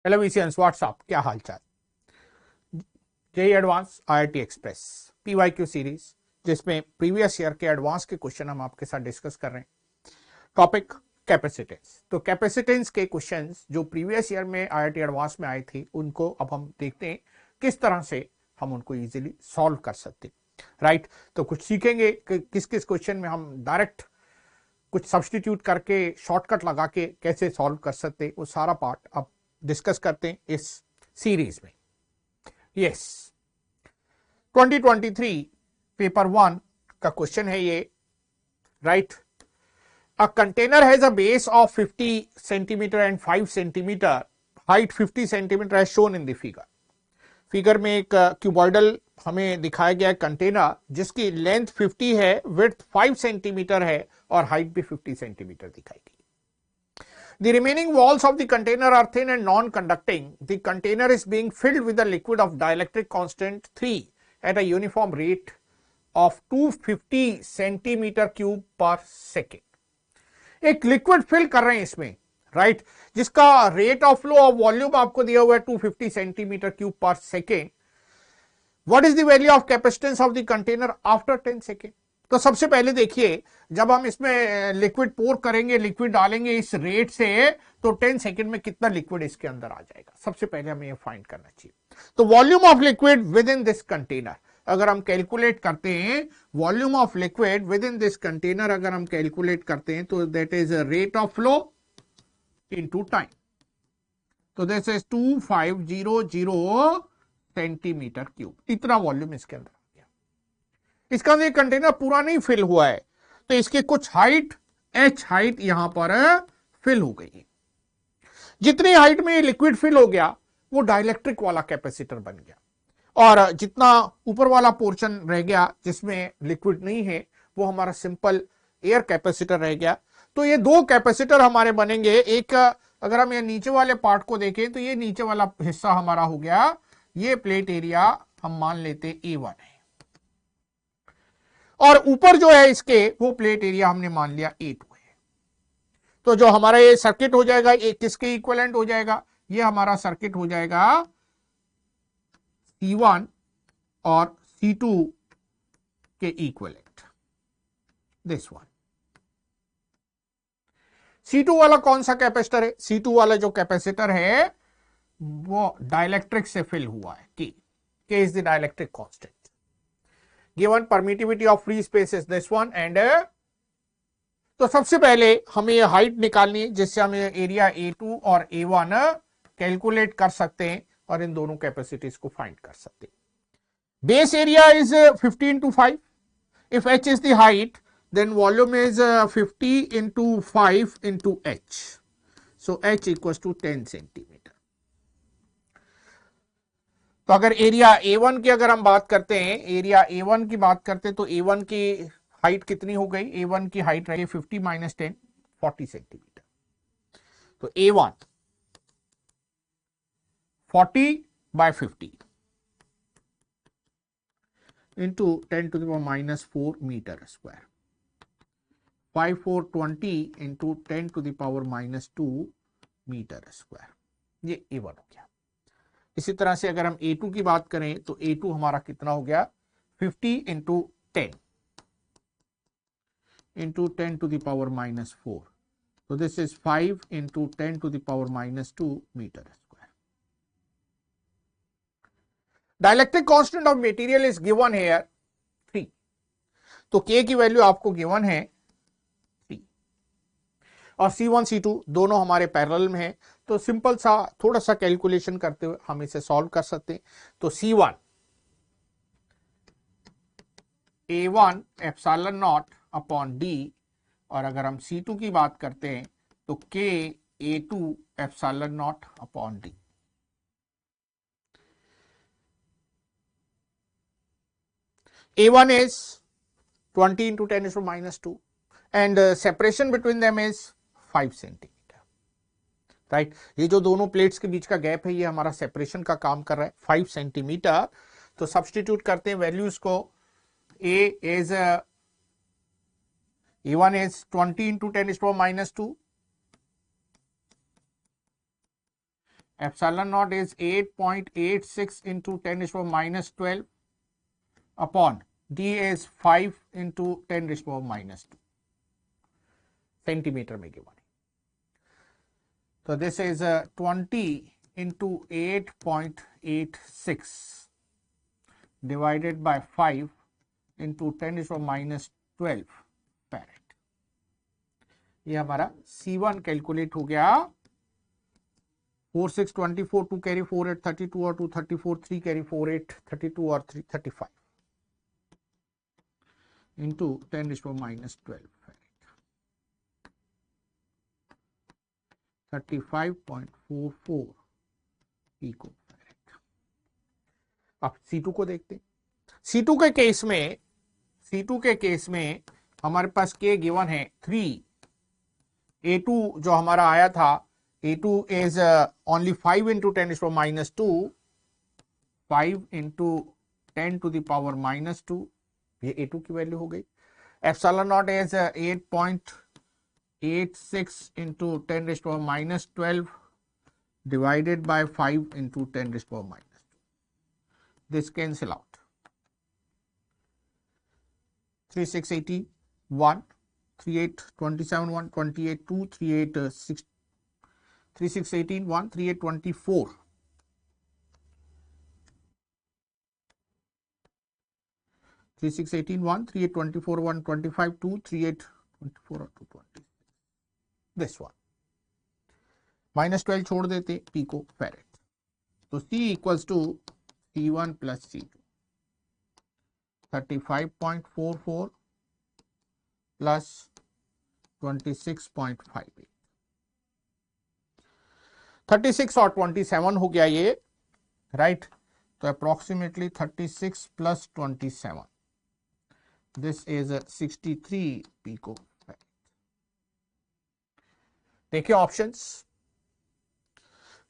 Hello विशियंस, WhatsApp, क्या हाल चाल। JEE advance IIT express PYQ series, जिसमें प्रीवियस ईयर के एडवांस के क्वेश्चन हम आपके साथ डिस्कस कर रहे हैं। Topic capacitance. तो कैपेसिटेंस के क्वेश्चंस जो प्रीवियस ईयर में आईआईटी एडवांस में आए थे, उनको अब हम देखते हैं किस तरह से हम उनको इजीली सॉल्व कर सकते हैं। राइट, तो कुछ सीखेंगे कि किस किस क्वेश्चन में हम डायरेक्ट कुछ सब्सटीट्यूट करके शॉर्टकट लगा के कैसे सॉल्व कर सकते, वो सारा पार्ट अब डिस्कस करते हैं इस सीरीज में। यस, 2023 पेपर 1 का क्वेश्चन है ये। Right, a container has a base of 50 centimetre and 5 centimetre, height 50 centimetre as shown in the figure. Figure में एक क्यूबॉइडल हमें दिखाया गया कंटेनर जिसकी लेंथ 50 है, विड्थ 5 सेंटीमीटर है और हाइट भी 50 सेंटीमीटर दिखाई गई। The remaining walls of the container are thin and non-conducting. The container is being filled with a liquid of dielectric constant 3 at a uniform rate of 250 centimeter cube per second. एक liquid fill कर रहे हैं इसमें, right, जिसका rate of flow of volume आपको दिया हुआ है 250 सेंटीमीटर क्यूब पर second. What is the value of capacitance of the container after 10 second. तो सबसे पहले देखिए, जब हम इसमें लिक्विड पोर करेंगे, लिक्विड डालेंगे इस रेट से, तो 10 सेकंड में कितना लिक्विड इसके अंदर आ जाएगा, सबसे पहले हमें ये फाइंड करना चाहिए। तो volume of liquid with in this container अगर हम कैलकुलेट करते हैं, volume of liquid with in this container अगर हम कैलकुलेट करते हैं, तो that is rate of flow into time. तो दिस इज 2500 सेंटीमीटर क्यूब, इतना वॉल्यूम इसके अंदर। इसका ये कंटेनर पूरा नहीं फिल हुआ है, तो इसकी कुछ हाइट h हाइट यहां पर फिल हो गई है। जितनी हाइट में लिक्विड फिल हो गया वो डाइलेक्ट्रिक वाला कैपेसिटर बन गया, और जितना ऊपर वाला पोर्शन रह गया जिसमें लिक्विड नहीं है वो हमारा सिंपल एयर कैपेसिटर रह गया। तो ये दो कैपेसिटर हमारे बनेंगे। एक अगर हम ये नीचे वाले पार्ट को देखें तो ये नीचे वाला हिस्सा हमारा हो गया, ये प्लेट एरिया हम मान लेते A1 है, और ऊपर जो है इसके वो प्लेट एरिया हमने मान लिया A2 है। तो जो हमारा ये सर्किट हो जाएगा, ये किसके इक्विवेलेंट हो जाएगा, ये हमारा सर्किट हो जाएगा C1 और C2 के इक्विवेलेंट, दिस वन। C2 वाला कौन सा कैपेसिटर है, C2 वाला जो कैपेसिटर है वो डाइलेक्ट्रिक से फिल हुआ है। K is the dielectric constant. Given permittivity of free space is this one and तो सबसे पहले हमें ये हाइट निकालनी है जिससे हम एरिया A2 और A1 कैलकुलेट कर सकते हैं और इन दोनों कैपेसिटीज को फाइंड कर सकते हैं। Base area is 15 to 5. If h is the height, then volume is 50 into 5 into h. So h equals to 10 centimeter. तो अगर एरिया A1 की अगर हम बात करते हैं, एरिया A1 की बात करते हैं, तो A1 की हाइट कितनी हो गई, A1 की हाइट रही 50 माइनस 10 40 सेंटीमीटर। तो A1 40 by 50 into 10 to the power minus 4 metre square, 5420 into 10 to the power minus 2 metre square, ये A1 हो गया। इसी तरह से अगर हम A2 की बात करें तो A2 हमारा कितना हो गया, 50 into 10 into 10 to the power minus 4, तो this is 5 into 10 to the power minus 2 metre square. Dielectric constant of material is given here 3, तो K की वैल्यू आपको गिवन है 3, और C1 C2 दोनों हमारे पैरेलल में है, तो सिंपल सा थोड़ा सा कैलकुलेशन करते हुए हम इसे सॉल्व कर सकते हैं। तो C1 A1 epsilon naught upon D, और अगर हम C2 की बात करते हैं तो K A2 epsilon naught upon D। A1 is 20 into 10 to minus 2 and separation between them is 5 centimeter. Right, ये जो दोनों प्लेट्स के बीच का गैप है ये हमारा सेपरेशन का काम कर रहा है 5 सेंटीमीटर। तो सब्सटीट्यूट करते हैं वैल्यूज को। A1 is 20 into 10 to minus 2 epsilon naught is 8.86 into 10 raised to power minus 12 upon d is 5 into 10 raised to power minus 2 centimetre में गिवन है. तो this is 20 into 8.86 divided by 5 into 10 raised to power minus 12 farad. ये हमारा C1 calculate हो गया. 4 6 24 2 carry 4 8 32 और 2 34 3 carry 4 8 32 और 3 35 into 10 raised to power minus 12 farad. 35.44 pico farad. अब C2 को देखते हैं. C2 के केस में हमारे पास K गिवन है 3. A2 जो हमारा आया था, A2 is only 5 into 10 raised to power minus 2, 5 into 10 to the power minus 2. ये A2 की वैल्यू हो गई. Epsilon naught is 8.86 into 10 raised to power minus 12 divided by 5 into 10 raised to power minus 2. This cancel out. 3 6 81 38 27 1 28 2 38 6 3 6 18 1 38 24 3 6 18 1 38 24 1 25 2 38 24 और 2 20. This one minus 12 छोड़ देते pico farad. तो C equals to C1 plus C2 35.44 plus 26.58. 36 और 27 हो गया ये, राइट. तो approximately 36 plus 27, this is 63 pico farad. देखिए ऑप्शंस.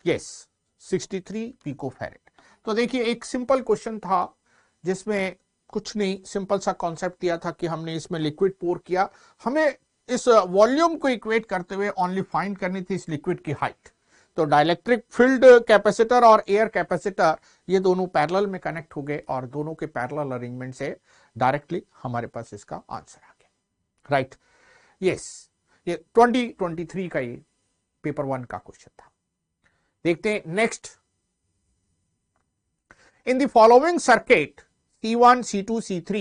Yes, 63 pico farad. तो देखिए एक सिंपल क्वेश्चन था जिसमें कुछ नहीं, सिंपल सा कॉन्सेप्ट दिया था कि हमने इसमें लिक्विड पोर किया. हमें इस वॉल्यूम को इक्वेट करते हुए ओनली फाइंड करनी थी इस लिक्विड की हाइट. तो डाइलेक्ट्रिक फील्ड कैपेसिटर और एयर कैपेसिटर ये दोनों पैरेलल में कनेक्ट हो गए और दोनों के पैरेलल अरेंजमेंट से डायरेक्टली हमारे पास इसका आंसर आ गया, राइट. यस, ये 2023 का ये पेपर 1 का क्वेश्चन था. देखते हैं next. In the following circuit C1 C2 C3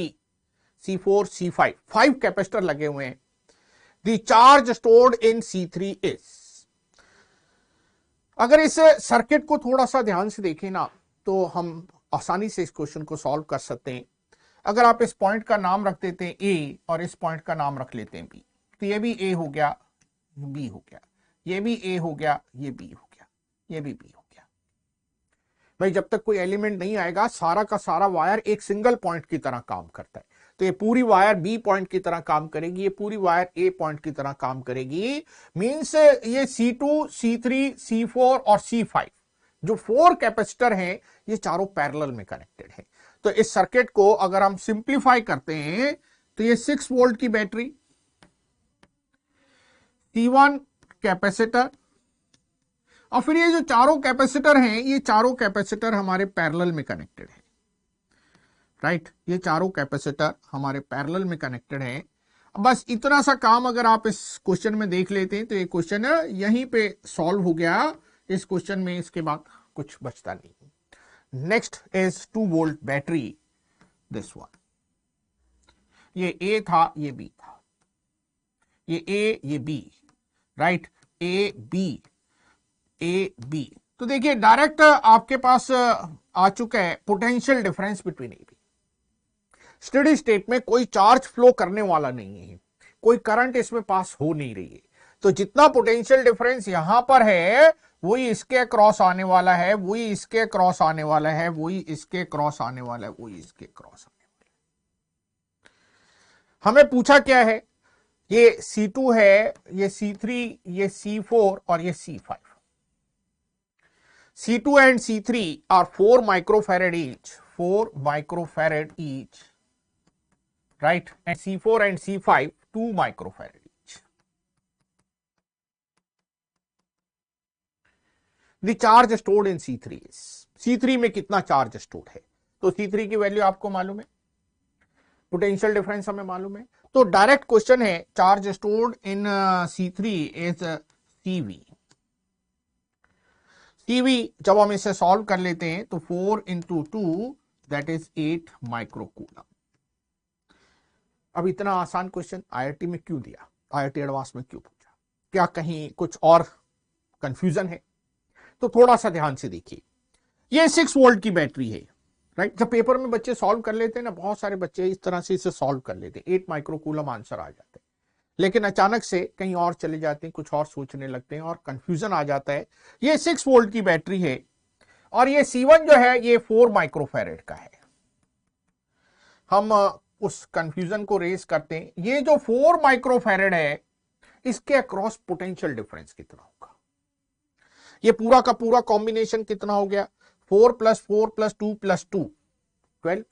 C4 C5 5 capacitor लगे हुए हैं. The charge stored in C3 is. अगर इस सर्किट को थोड़ा सा ध्यान से देखें ना तो हम आसानी से इस क्वेश्चन को सॉल्व कर सकते हैं. अगर आप इस पॉइंट का नाम रख देते हैं A और इस पॉइंट का नाम रख लेते हैं B, तो ये भी A हो गया, B हो गया, ये भी A हो गया, ये B हो गया, ये भी B हो गया. भाई जब तक कोई एलिमेंट नहीं आएगा सारा का सारा वायर एक सिंगल पॉइंट की तरह काम करता है. तो ये पूरी वायर B पॉइंट की तरह काम करेगी, ये पूरी वायर A पॉइंट की तरह काम करेगी. मींस ये C2 C3 C4 और C5 जो 4 कैपेसिटर हैं ये चारों पैरेलल में कनेक्टेड हैं. तो इस सर्किट को अगर हम सिंप्लीफाई करते हैं तो ये 6 वोल्ट की बैटरी, C1 कैपेसिटर और फिर ये जो चारों कैपेसिटर हैं ये चारों कैपेसिटर हमारे पैरेलल में कनेक्टेड हैं, राइट. ये चारों कैपेसिटर हमारे पैरेलल में कनेक्टेड हैं. बस इतना सा काम अगर आप इस क्वेश्चन में देख लेते हैं तो ये क्वेश्चन यहीं पे सॉल्व हो गया इस क्वेश्चन में. इसके बाद कुछ बचता नहीं. Next is 2 volt battery, this one. ये A था, ये B था, ये A ये B, राइट. A B. तो देखिए डायरेक्ट आपके पास आ चुका है potential difference between A B. Steady state में कोई चार्ज फ्लो करने वाला नहीं है, कोई करंट इसमें पास हो नहीं रही है. तो जितना पोटेंशियल डिफरेंस यहां पर है वही इसके क्रॉस आने वाला है, वही इसके क्रॉस आने वाला है, वही इसके क्रॉस आने वाला है, वही इसके क्रॉस आने वाला है. हमें पूछा क्या है, ये C2 है, ये C3, ये C4 और ये C5. C2 and C3 are 4 microfarad each, 4 microfarad each, right? And C4 and C5 2 microfarad each. The charge stored in C3 is, C3 में कितना चार्ज स्टोर्ड है, तो C3 की वैल्यू आपको मालूम है, पोटेंशियल डिफरेंस हमें मालूम है, तो डायरेक्ट क्वेश्चन है charge stored in C3 is CV। CV जब हम इसे सॉल्व कर लेते हैं तो 4 into 2 दैट इज 8 माइक्रोकूलम। अब इतना आसान क्वेश्चन IIT में क्यों दिया, IIT एडवांस में क्यों पूछा, क्या कहीं कुछ और कंफ्यूजन है? तो थोड़ा सा ध्यान से देखिए, ये 6 वोल्ट की बैटरी है, राइट। जब पेपर में बच्चे सॉल्व कर लेते हैं ना, बहुत सारे बच्चे इस तरह से इसे सॉल्व कर लेते हैं, 8 माइक्रोकूलम आंसर आ जाते हैं, लेकिन अचानक से कहीं और चले जाते हैं, कुछ और सोचने लगते हैं और कंफ्यूजन आ जाता है। ये 6 वोल्ट की बैटरी है और ये C1 जो है ये 4 माइक्रोफैरेड का है। हम उस कंफ्यूजन को रेज करते हैं, ये जो 4 माइक्रोफैरेड है इसके अक्रॉस पोटेंशियल डिफरेंस कितना होगा, ये पूरा का पूरा कॉम्बिनेशन कितना हो गया, 4 + 4 + 2 + 2 12।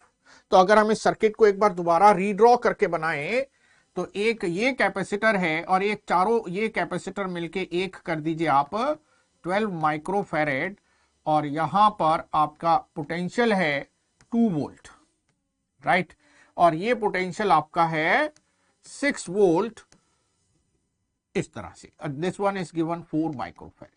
तो अगर हम इस सर्किट को एक बार दोबारा रीड्रॉ करके बनाएं तो एक ये कैपेसिटर है और एक चारों ये कैपेसिटर मिलके एक कर दीजिए आप 12 माइक्रोफैरेड, और यहां पर आपका पोटेंशियल है 2 वोल्ट, राइट, और ये पोटेंशियल आपका है 6 वोल्ट इस तरह से। This one is given 4 microfarad,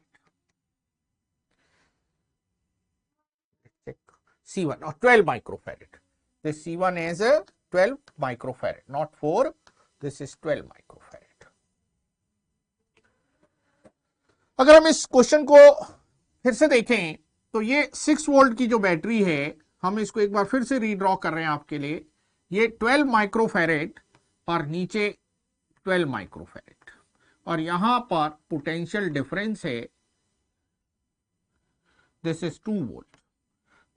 C1 or 12 microfarad. This C1 is a 12 microfarad, not 4. This is 12 microfarad. अगर हम इस क्वेश्चन को फिर से देखें तो ये 6 वोल्ट की जो बैटरी है, हम इसको एक बार फिर से रीड्रॉ कर रहे हैं आपके लिए, ये 12 माइक्रोफैरेड और नीचे 12 माइक्रोफैरेड, और यहां पर पोटेंशियल डिफरेंस है, this is 2 volt,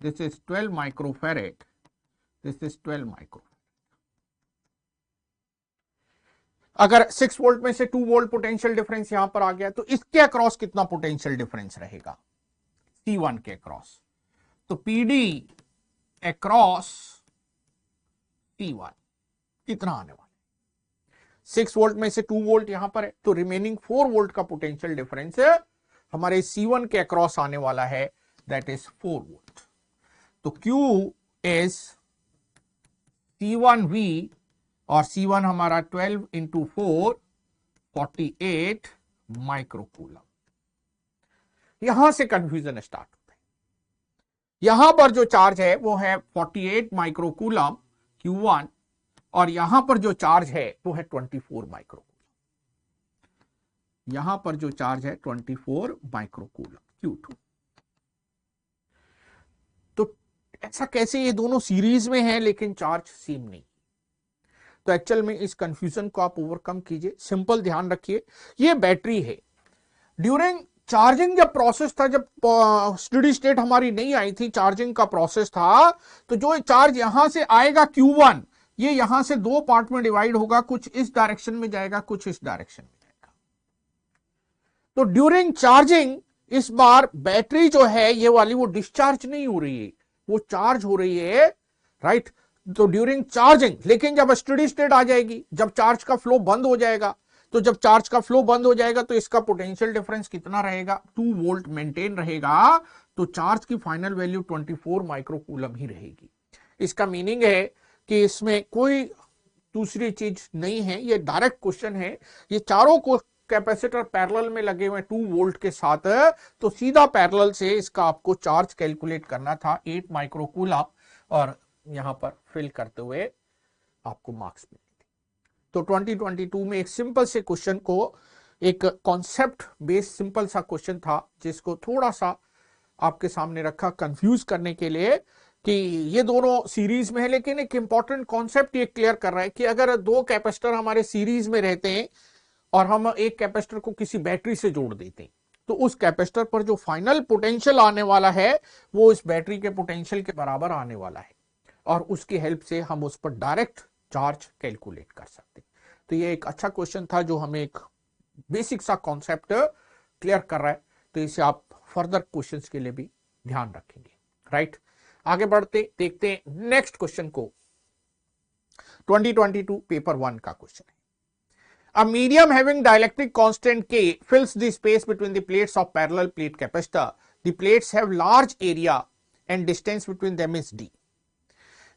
this is 12 microfarad, this is 12 microfarad। अगर 6 वोल्ट में से 2 वोल्ट पोटेंशियल डिफरेंस यहां पर आ गया तो इसके अक्रॉस कितना पोटेंशियल डिफरेंस रहेगा, C1 के अक्रॉस, तो PD अक्रॉस C1 कितना आने वाला है, 6 वोल्ट में से 2 वोल्ट यहां पर है, तो रिमेनिंग 4 वोल्ट का पोटेंशियल डिफरेंस हमारे C1 के अक्रॉस आने वाला है, दैट इज 4 वोल्ट। तो Q is C1V, और C1 हमारा 12 into 4 48 माइक्रोकूलम। यहां से कंफ्यूजन स्टार्ट होता है, यहां पर जो चार्ज है वो है 48 माइक्रोकूलम Q1, और यहां पर जो चार्ज है वो है 24 माइक्रोकूलम, यहां पर जो चार्ज है 24 माइक्रोकूलम Q2। ऐसा कैसे, ये दोनों सीरीज में है लेकिन चार्ज सेम नहीं, तो एक्चुअल में इस कंफ्यूजन को आप ओवरकम कीजिए। सिंपल ध्यान रखिए, ये बैटरी है, ड्यूरिंग चार्जिंग जब प्रोसेस था, जब स्टेडी स्टेट हमारी नहीं आई थी, चार्जिंग का प्रोसेस था, तो जो चार्ज यहां से आएगा Q1, ये यहां से 2 पार्ट में डिवाइड होगा, कुछ इस डायरेक्शन में जाएगा, कुछ इस डायरेक्शन में जाएगा। तो ड्यूरिंग चार्जिंग इस बार बैटरी जो है ये वाली वो डिस्चार्ज नहीं हो रही है, वो चार्ज हो रही है, राइट। तो ड्यूरिंग चार्जिंग, लेकिन जब स्टेडी स्टेट आ जाएगी, जब चार्ज का फ्लो बंद हो जाएगा, तो जब चार्ज का फ्लो बंद हो जाएगा तो इसका पोटेंशियल डिफरेंस कितना रहेगा, 2 वोल्ट मेंटेन रहेगा, तो चार्ज की फाइनल वैल्यू 24 माइक्रोकूलम ही रहेगी। इसका मीनिंग है कि इसमें कोई दूसरी चीज नहीं है, ये डायरेक्ट क्वेश्चन है, ये चारों को कैपेसिटर पैरेलल में लगे हुए 2 वोल्ट के साथ, तो सीधा पैरेलल से इसका आपको चार्ज कैलकुलेट करना था 8 माइक्रोकूलम, और यहां पर फिल करते हुए आपको मार्क्स मिले थे। तो 2022 में एक सिंपल से क्वेश्चन को, एक कॉन्सेप्ट बेस्ड सिंपल सा क्वेश्चन था, जिसको थोड़ा सा आपके सामने रखा कंफ्यूज करने के लिए कि ये दोनों सीरीज में है, लेकिन एक इंपॉर्टेंट कॉन्सेप्ट ये क्लियर कर रहा है कि अगर 2 कैपेसिटर हमारे सीरीज में रहते हैं और हम एक कैपेसिटर को किसी बैटरी से जोड़ देते हैं, तो उस कैपेसिटर पर जो फाइनल पोटेंशियल आने वाला है वो इस बैटरी के पोटेंशियल के बराबर आने वाला है, और उसकी हेल्प से हम उस पर डायरेक्ट चार्ज कैलकुलेट कर सकते हैं। तो ये एक अच्छा क्वेश्चन था जो हमें एक बेसिक सा कॉन्सेप्ट क्लियर कर रहा है, तो इसे आप फर्दर क्वेश्चंस के लिए भी ध्यान रखेंगे, राइट। आगे बढ़ते देखते हैं नेक्स्ट क्वेश्चन को, 2022 पेपर 1 का क्वेश्चन है। A medium having dielectric constant K fills the space between the plates of parallel plate capacitor. The plates have large area and distance between them is D.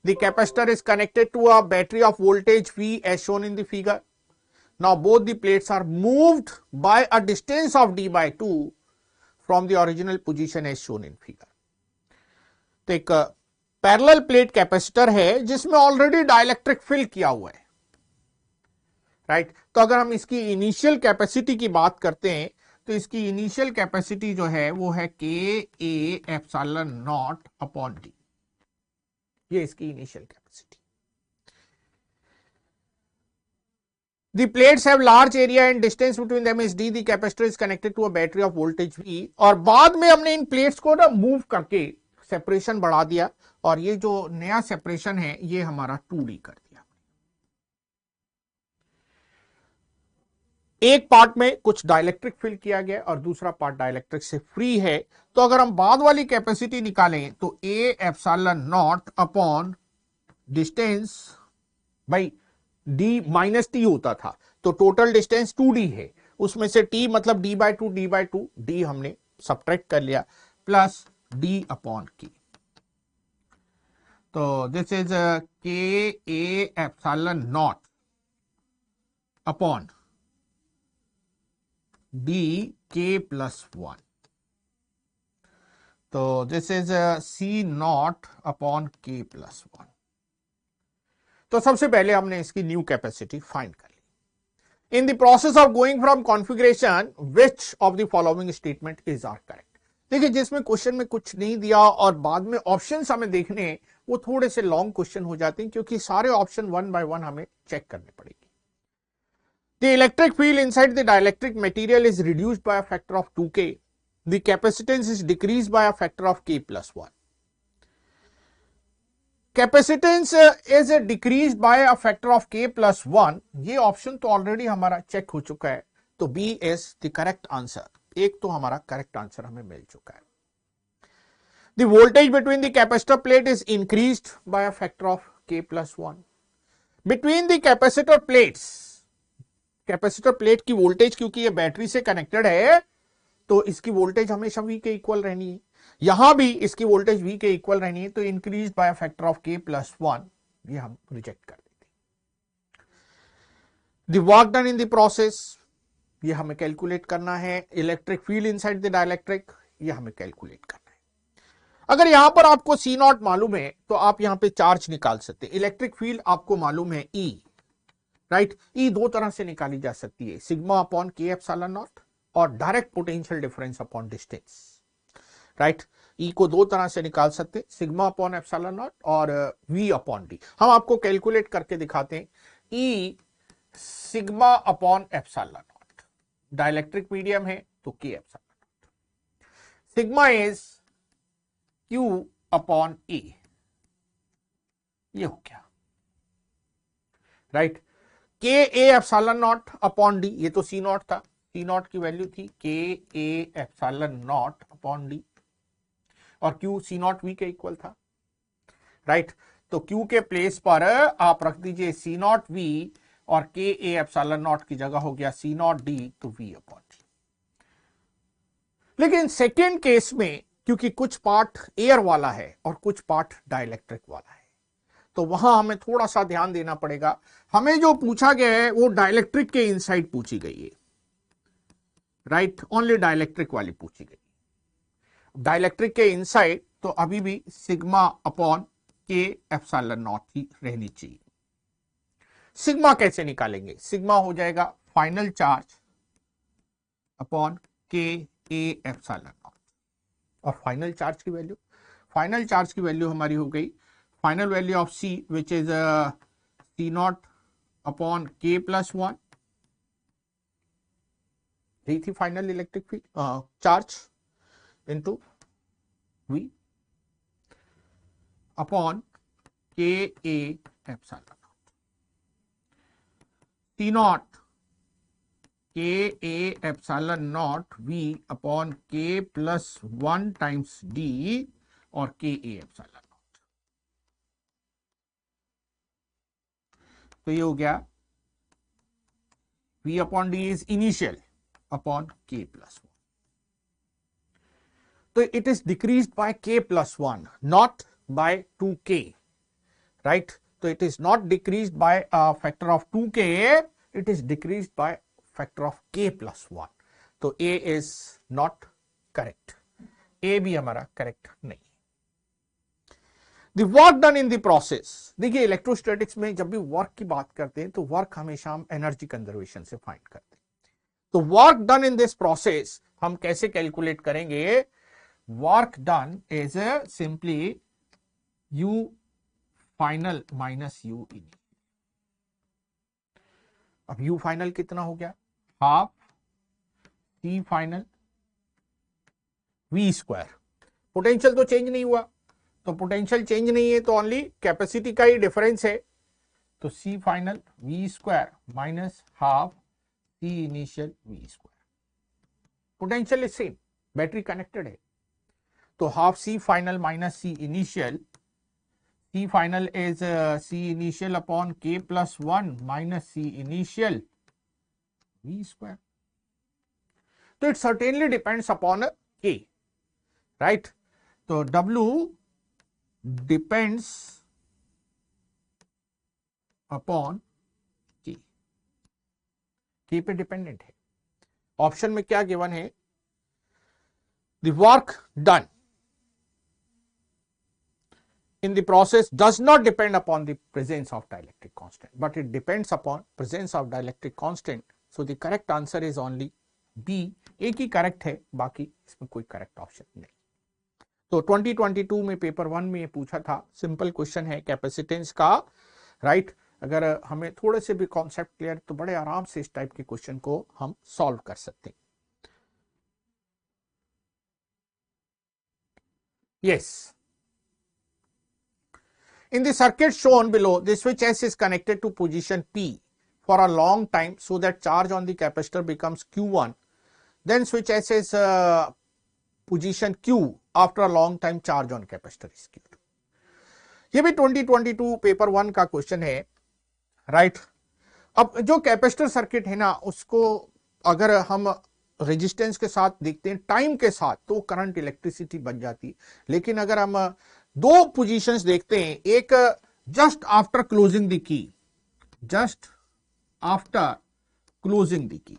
The capacitor is connected to a battery of voltage V as shown in the figure. Now both the plates are moved by a distance of D by 2 from the original position as shown in figure. तो एक parallel plate capacitor है जिसमें already dielectric fill किया हुआ है, right. तो अगर हम इसकी इनिशियल कैपेसिटी की बात करते हैं तो इसकी इनिशियल कैपेसिटी जो है वो है के A epsilon naught upon D, ये इसकी initial capacity. The plates have large area and distance between them is D. The capacitor is connected to a battery of voltage V. और बाद में हमने इन प्लेट्स को ना मूव करके सेपरेशन बढ़ा दिया और ये जो नया सेपरेशन है ये हमारा 2D कर दिया। एक पार्ट में कुछ डाइलेक्ट्रिक फिल किया गया और दूसरा पार्ट डाइलेक्ट्रिक से फ्री है। तो अगर हम बाद वाली कैपेसिटी निकालें तो ए epsilon naught upon distance by D minus T होता था, तो टोटल डिस्टेंस 2D है, उसमें से टी मतलब डी बाई टू, डी हमने सब्ट्रैक्ट कर लिया, प्लस डी अपॉन की। तो this is k A epsilon naught upon d k plus 1। तो this is C naught upon k plus 1। तो सबसे पहले हमने इसकी न्यू कैपेसिटी फाइंड कर ली। In the process of going from configuration which of the following statement is are correct. देखिए जिसमें क्वेश्चन में कुछ नहीं दिया और बाद में ऑप्शंस हमें देखने वो थोड़े से लॉन्ग क्वेश्चन हो जाते हैं क्योंकि सारे ऑप्शन वन बाय वन हमें चेक करने पड़ेगी। The electric field inside the dielectric material is reduced by a factor of 2k. The capacitance is decreased bye a factor of k plus 1. Capacitance is decrease by a factor of k plus 1। ये option तो already हमारा check हो चुका है, तो B is the correct answer. एक तो हमारा करेक्ट आंसर हमें मिल चुका है। The voltage between the capacitor plate is increased by a factor of k plus 1। Between the capacitor plates, capacitor plate की वोल्टेज क्योंकि ये बैटरी से कनेक्टेड है तो इसकी वोल्टेज हमेशा V के इक्वल रहनी है, यहां भी इसकी वोल्टेज V के इक्वल रहनी है, तो increase by factor of k plus 1 ये हम रिजेक्ट कर देते। The work done in the process ये हमें कैलकुलेट करना है। Electric field inside the dielectric ये हमें कैलकुलेट करना है। अगर यहां पर आपको C नॉट मालूम है तो आप यहां पे चार्ज निकाल सकते हैं। इलेक्ट्रिक फील्ड आपको मालूम है E, राइट। E दो तरह से निकाली जा सकती है, sigma upon k epsilon naught और direct potential difference upon distance, right. E को दो तरह से निकाल सकते हैं, सिग्मा अपॉन एप्सिलॉन नॉट और V अपॉन डी। हम आपको कैलकुलेट करके दिखाते हैं। E sigma upon epsilon naught, dielectric medium है तो k epsilon naught. Sigma is Q upon A, ये हो गया, right. k a epsilon naught upon D, ये तो C नॉट था, C नॉट की वैल्यू थी k a epsilon naught upon D और Q C नॉट V के इक्वल था, राइट। तो Q के प्लेस पर आप रख दीजिए C नॉट V और k a एप्सिलॉन नॉट की जगह हो गया C नॉट D, तो V अपॉन डी। लेकिन सेकेंड केस में क्योंकि कुछ पार्ट एयर वाला है और कुछ पार्ट डाइलेक्ट्रिक वाला है तो वहां हमें थोड़ा सा ध्यान देना पड़ेगा। हमें जो पूछा गया है वो डाइलेक्ट्रिक के इनसाइड पूछी गई है, राइट, ओनली डाइलेक्ट्रिक वाली पूछी गई। डाइलेक्ट्रिक के इनसाइड तो अभी भी सिग्मा अपॉन के एप्सिलॉन नॉट ही रहनी चाहिए। सिग्मा कैसे निकालेंगे? सिग्मा हो जाएगा फाइनल चार्ज अपॉन के ए एप्सिलॉन नॉट और फाइनल चार्ज की वैल्यू, फाइनल चार्ज की वैल्यू हमारी हो गई final value of C which is C not upon k plus 1, यही थी final electric field charge into V upon k a epsilon not. C not k a epsilon not V upon k plus 1 times D और k a epsilon not. तो ये हो गया V upon D is initial upon K plus 1. So it is decreased by K plus 1, not by 2K, right? So it is not decreased by a factor of 2K, it is decreased by factor of K plus 1. तो A is not correct. A भी हमारा correct नहीं. The work done in the process. देखिए electrostatics में जब भी work की बात करते हैं तो वर्क हमेशा हम एनर्जी कंजर्वेशन से फाइंड करते हैं. तो work done in this process हम कैसे कैलकुलेट करेंगे? Work done is simply U final minus U initial. अब U फाइनल कितना हो गया? Half C final V square. Potential तो चेंज नहीं हुआ, तो पोटेंशियल चेंज नहीं है तो ओनली कैपेसिटी का ही डिफरेंस है. तो C final V square minus half C initial V square. Potential is same, battery connected है. तो half C final minus C initial. C final is C initial upon K plus 1 minus C initial V square. So it certainly depends upon K, right? So W depends upon K. K पे dependent है. Option में क्या given है? The work done in the process does not depend upon the presence of dielectric constant, but it depends upon presence of dielectric constant. So the correct answer is only B. एक ही correct है, बाकी इसमें कोई correct option नहीं. तो 2022 में paper 1 में ये पूछा था. सिंपल क्वेश्चन है कैपेसिटेंस का, राइट? अगर हमें थोड़े से भी कॉन्सेप्ट क्लियर तो बड़े आराम से इस टाइप के क्वेश्चन को हम सॉल्व कर सकते हैं. Yes. In the circuit shown below, the switch S is connected to position P for a long time so that charge on the capacitor becomes Q1. Then switch S is position Q. After a long time, charge on capacitor is Q2. ये भी 2022 paper 1 का question है, right? अब जो capacitor circuit है ना, उसको अगर हम रेजिस्टेंस के साथ देखते हैं टाइम के साथ तो करंट इलेक्ट्रिसिटी बन जाती. लेकिन अगर हम दो पोजीशंस देखते हैं, एक just after closing the key, just after closing the key,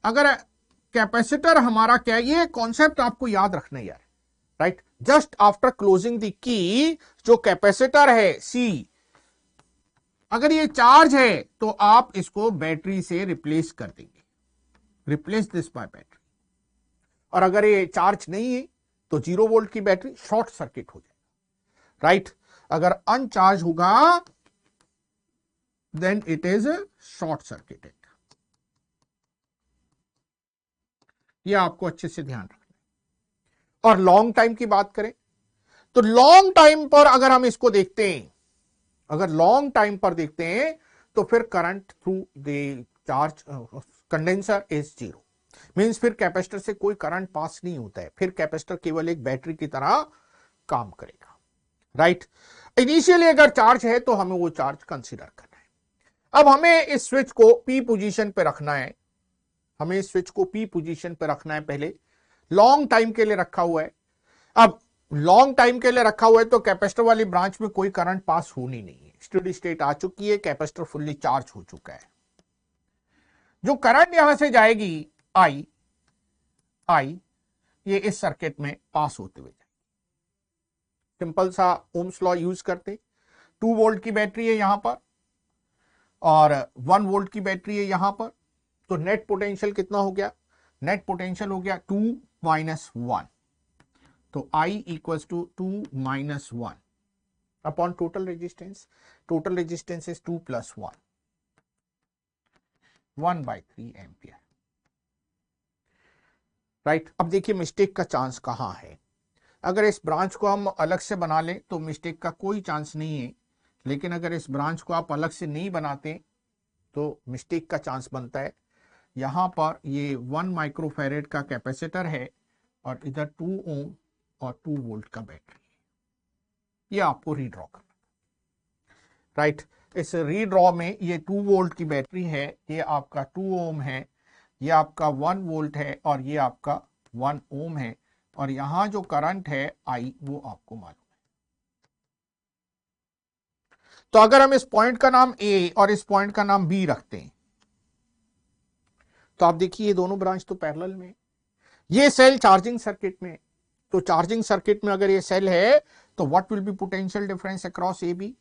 अगर कैपेसिटर हमारा क्या, ये कॉन्सेप्ट आपको याद रखना है यार, right? Just after closing the key जो कैपेसिटर है C, अगर ये चार्ज है तो आप इसको बैटरी से रिप्लेस कर देंगे, रिप्लेस दिस बाय बैटरी. और अगर ये चार्ज नहीं है तो 0 वोल्ट की बैटरी शॉर्ट सर्किट हो जाएगा, राइट? अगर अनचार्ज होगा then it is short circuited. ये आपको अच्छे से ध्यान रखना है. और लॉन्ग टाइम की बात करें तो लॉन्ग टाइम पर अगर हम इसको देखते हैं, अगर लॉन्ग टाइम पर देखते हैं तो फिर current through the charge condenser is 0. Means फिर कैपेसिटर से कोई करंट पास नहीं होता है, फिर कैपेसिटर केवल एक बैटरी की तरह काम करेगा, राइट? इनिशियली अगर चार्ज है तो हमें वो चार्ज कंसीडर करना है. अब हमें इस स्विच को P पोजीशन पे रखना है, हमें इस स्विच को P पोजीशन पे रखना है. पहले लॉन्ग टाइम के लिए रखा हुआ है. अब लॉन्ग टाइम के लिए रखा हुआ है तो कैपेसिटर वाली ब्रांच में कोई करंट पास होनी नहीं है. स्टेडी स्टेट आ चुकी है, कैपेसिटर फुल्ली चार्ज हो चुका है. जो करंट यहां से जाएगी I ये इस सर्किट में पास होते हुए जाएगी. सिंपल सा ओम्स लॉ यूज करते, 2 वोल्ट की बैटरी है यहां पर और 1 वोल्ट की बैटरी है यहां पर. तो नेट पोटेंशियल कितना हो गया? नेट पोटेंशियल हो गया 2 माइनस 1. तो I equals to 2 minus 1 upon total resistance. Total resistance is 2 plus 1/3 ampere, right? अब देखिए मिस्टेक का चांस कहां है. अगर इस ब्रांच को हम अलग से बना लें तो मिस्टेक का कोई चांस नहीं है, लेकिन अगर इस ब्रांच को आप अलग से नहीं बनाते तो मिस्टेक का चांस बनता है. यहां पर ये 1 माइक्रोफैरेड का कैपेसिटर है और इधर 2 ओम और 2 वोल्ट का बैटरी है. ये आपको रीड्रॉ करना, राइट? इस रीड्रॉ में ये 2 वोल्ट की बैटरी है, ये आपका 2 ओम है, ये आपका 1 वोल्ट है और ये आपका 1 ओम है, और यहां जो करंट है आई वो आपको मालूम है। तो अगर हम इस पॉइंट का नाम ए और इस पॉइंट का नाम बी रखते हैं तो आप देखिए ये दोनों ब्रांच तो पैरेलल में, ये सेल चार्जिंग सर्किट में, तो चार्जिंग सर्किट में अगर ये सेल है तो what will be potential difference across A B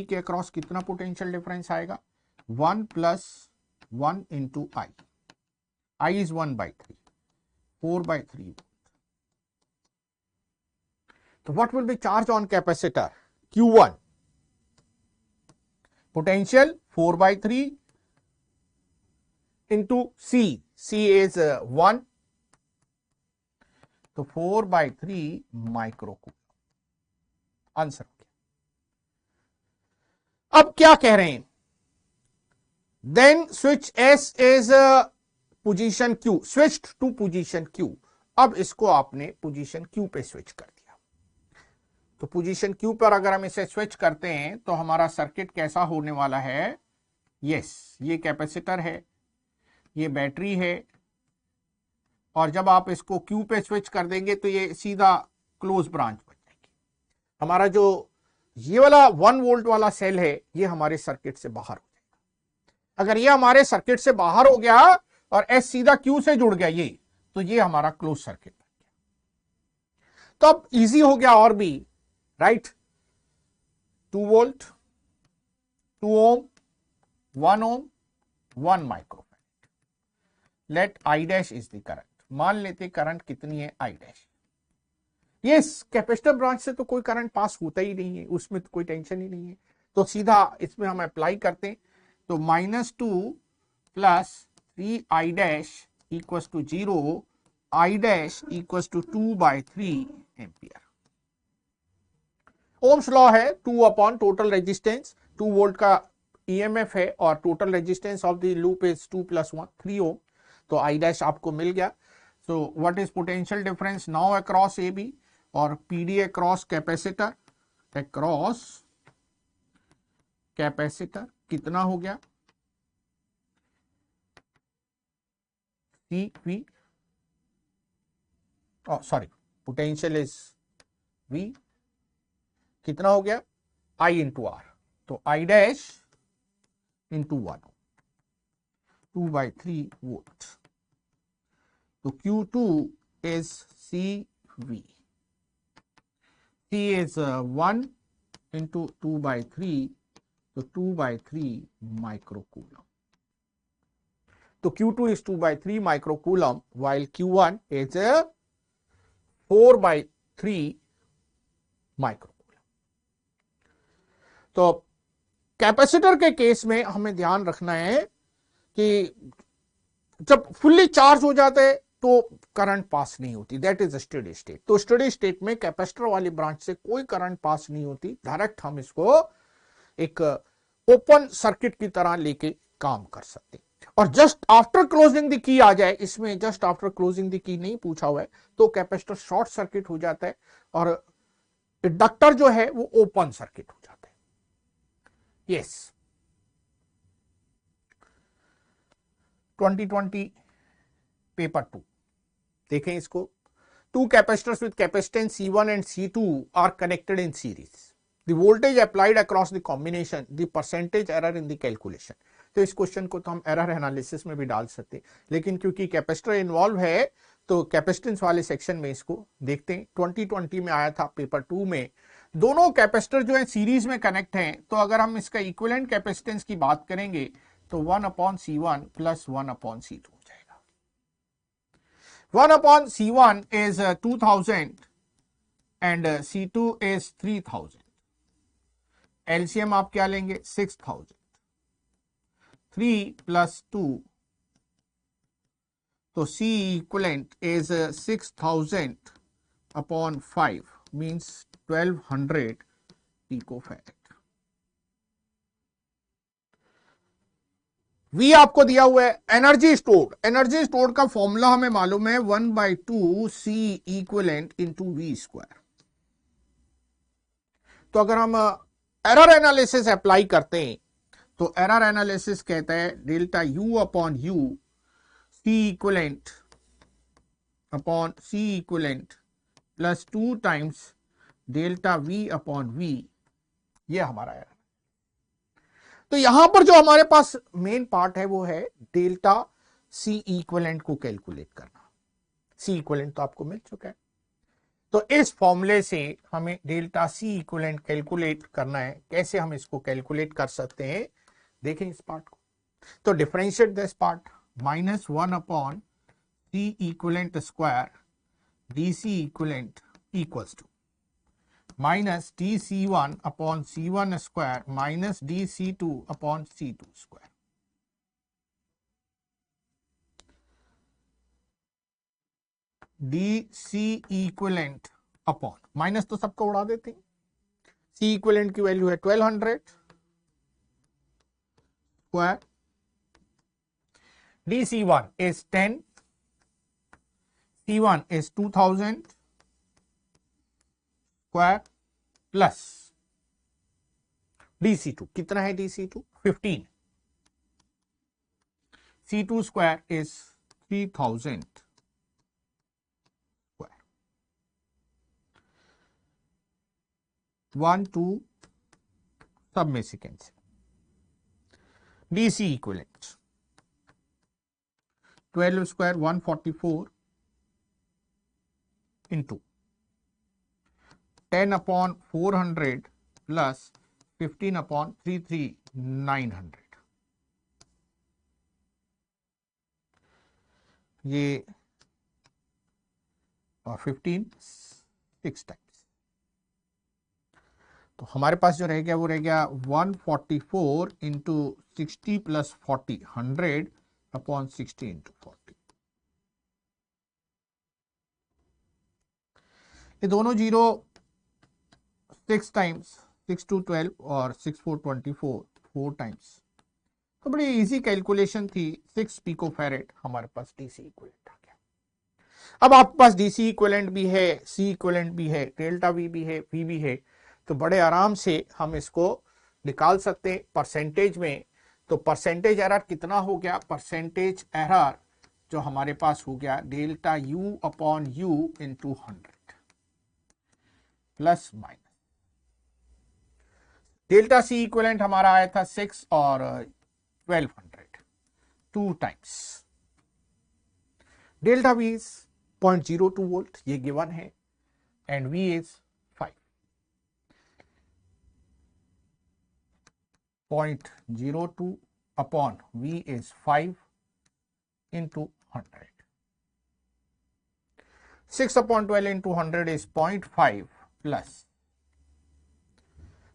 के अक्रॉस कितना पोटेंशियल डिफरेंस आएगा, 1 + 1 इंटू आई इज 1/3, 4/3। तो what will B charge on capacitor Q1, potential 4/3 into C is 1, तो 4/3 माइक्रोकूलम आंसर हो गया। अब क्या कह रहे हैं, then switch S is position Q, switched to position Q। अब इसको आपने पोजीशन Q पे स्विच कर दिया, तो पोजीशन Q पर अगर हम इसे स्विच करते हैं तो हमारा सर्किट कैसा होने वाला है, यस ये कैपेसिटर है, ये बैटरी है, और जब आप इसको Q पे स्विच कर देंगे तो ये सीधा क्लोज ब्रांच बन जाएगी। हमारा जो ये वाला 1 वोल्ट वाला सेल है ये हमारे सर्किट से बाहर हो जाएगा। अगर ये हमारे सर्किट से बाहर हो गया और S सीधा Q से जुड़ गया ये, तो ये हमारा क्लोज सर्किट बन गया। तो अब इजी हो गया और भी, right, 2 volt, 2 ohm, 1 ohm, 1 microfarad. Let I dash is the current, मान लेते करंट कितनी है I dash. Yes, capacitor branch से तो कोई करंट पास होता ही नहीं है, उसमें तो कोई टेंशन ही नहीं है, तो सीधा इसमें हम अप्लाई करते हैं, तो -2 + 3I dash equals to 0, I dash equals to 2/3 ampere. Ohm's law है 2 टोटल रेजिस्टेंस, 2 वोल्ट का EMF है और total resistance of the loop is 2 + 1 3 ohm, तो I डैश आपको मिल गया। So what is potential difference now across AB और PD across capacitor, कितना हो गया, CV, sorry potential is V, कितना हो गया I इंटू R, तो I डैश इंटू 1, 2/3 वोल्ट, तो Q2 is CV, C is 1 into 2/3, तो 2/3 माइक्रोकूलम, तो Q2 is 2/3 microcoulomb while Q1 is 4/3 microcoulomb. तो कैपेसिटर के केस में हमें ध्यान रखना है कि जब फुल्ली चार्ज हो जाता है तो करंट पास नहीं होती, दैट इज स्टेडी स्टेट। तो स्टेडी स्टेट में कैपेसिटर वाली ब्रांच से कोई करंट पास नहीं होती, डायरेक्ट हम इसको एक ओपन सर्किट की तरह लेके काम कर सकते। और just after closing the key आ जाए, इसमें just after closing the key नहीं पूछा हुआ है, तो कैपेसिटर शॉर्ट सर्किट हो जाता है और इंडक्टर जो है वो ओपन सर्किट हो जाता है। यस, 2020 पेपर 2 देखें इसको। 2 capacitors with capacitance C1 and C2 are connected in series. The voltage applied across the combination, the percentage error in the calculation. तो इस क्वेश्चन को तो हम एरर एनालिसिस में भी डाल सकते हैं, लेकिन क्योंकि कैपेसिटर इन्वॉल्व है तो कैपेसिटेंस वाले सेक्शन में इसको देखते हैं। 2020 में आया था पेपर 2 में, दोनों कैपेसिटर जो है सीरीज में कनेक्ट हैं, तो अगर हम इसका इक्विवेलेंट कैपेसिटेंस की बात करेंगे तो 1/C1 + 1/C2 हो जाएगा। 1/C1 is 2000 and C2 is 3000। LCM आप क्या लेंगे, 6000, 3 + 2, तो C equivalent is 6000/5 means 1200 picofarad. V आपको दिया हुआ है। एनर्जी स्टोर्ड का फॉर्मूला हमें मालूम है 1/2 C equivalent into V²। तो अगर हम एरर एनालिसिस अप्लाई करते हैं तो एरर एनालिसिस कहता है delta U upon U C equivalent upon C equivalent plus 2 times delta V upon V, ये हमारा एरर। तो यहां पर जो हमारे पास मेन पार्ट है वो है डेल्टा सी इक्वलेंट को कैलकुलेट करना। सी इक्वलेंट तो आपको मिल चुका है, तो इस फॉर्मूले से हमें डेल्टा सी इक्वलेंट कैलकुलेट करना है। कैसे हम इसको कैलकुलेट कर सकते हैं, देखें इस पार्ट को। तो differentiate this part, -1 upon C equivalent square D C equivalent equals to minus D C one upon C one square minus D C two upon C two square. D C equivalent upon minus तो सबको उड़ा देते हैं, सी equivalent की value है 1200 square, D C one is 10, C one is 2000 square plus D C two, कितना है D C two 15, C two square is 3000 square. 1 2 सब में से cancel, D C equivalent 12 square 144 into 10 upon 400 plus 15 upon 900, ये और 15 6 times. तो हमारे पास जो रह गया वो रह गया 144 इंटू 60 प्लस 40 100 अपॉन 60 इंटू 40। ये दोनों जीरो 6 टाइम्स, 6 2 12 और 6 4 24 4 टाइम्स। तो बड़ी इजी कैलकुलेशन थी, 6 पिकोफैरेड हमारे पास डीसी इक्विवेलेंट आ गया। अब आपके पास डीसी इक्विवेलेंट भी है, सी इक्विवेलेंट भी है, डेल्टा वी भी है, वी भी है, तो बड़े आराम से हम इसको निकाल सकते हैं परसेंटेज में। तो परसेंटेज एरर कितना हो गया, परसेंटेज एरर जो हमारे पास हो गया delta U upon U into 100 plus minus. Delta C equivalent हमारा आया था 6 और 1200 2 times. Delta V is 0.02 volt, ये गिवन है, and V is 5 0.02 upon V is 5 into 100। 6 upon 12 into 100 is 0.5 plus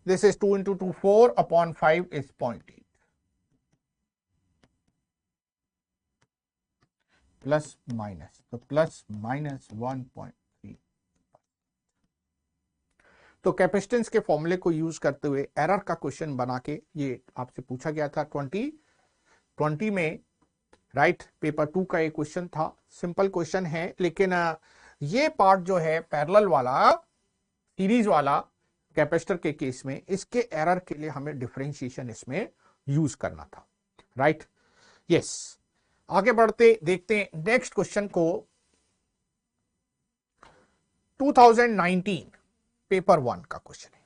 this is 2 into 2 4 upon 5 is 0.8 plus minus, तो plus minus 1.3। तो capacitance के फॉर्मूले को यूज करते हुए एरर का क्वेश्चन बना के, ये आपसे पूछा गया था 2020 में, राइट, पेपर 2 का ये क्वेश्चन था। सिंपल क्वेश्चन है, लेकिन ये पार्ट जो है पैरेलल वाला, सीरीज वाला कैपेसिटर के केस में, इसके एरर के लिए हमें डिफरेंशिएशन इसमें यूज करना था, राइट। यस, आगे बढ़ते देखते हैं नेक्स्ट क्वेश्चन को। 2019 पेपर 1 का क्वेश्चन है।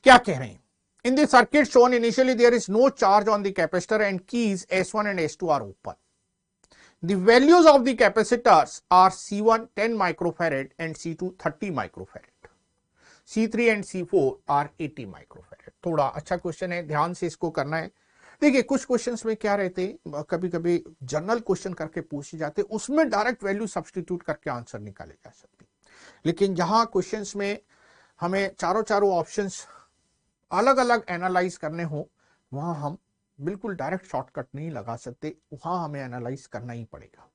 क्या कह रहे हैं, in the circuit shown initially there is no charge on the capacitor and keys S1 and S2 are open. The values of the capacitors are C1 10 microfarad and C2 30 microfarad. C3 and C4 are 80 microfarad. थोड़ा अच्छा question है, ध्यान से इसको करना है। देखिए कुछ क्वेश्चंस में क्या रहते, कभी कभी जनरल क्वेश्चन करके पूछे जाते, उसमें डायरेक्ट वैल्यू सब्स्टिट्यूट करके आंसर निकाले जा सकते, लेकिन जहां क्वेश्चंस में हमें चारों ऑप्शंस अलग अलग एनालाइज करने हो, वहां हम बिल्कुल डायरेक्ट शॉर्टकट नहीं लगा सकते, वहां हमें एनालाइज करना ही पड़ेगा।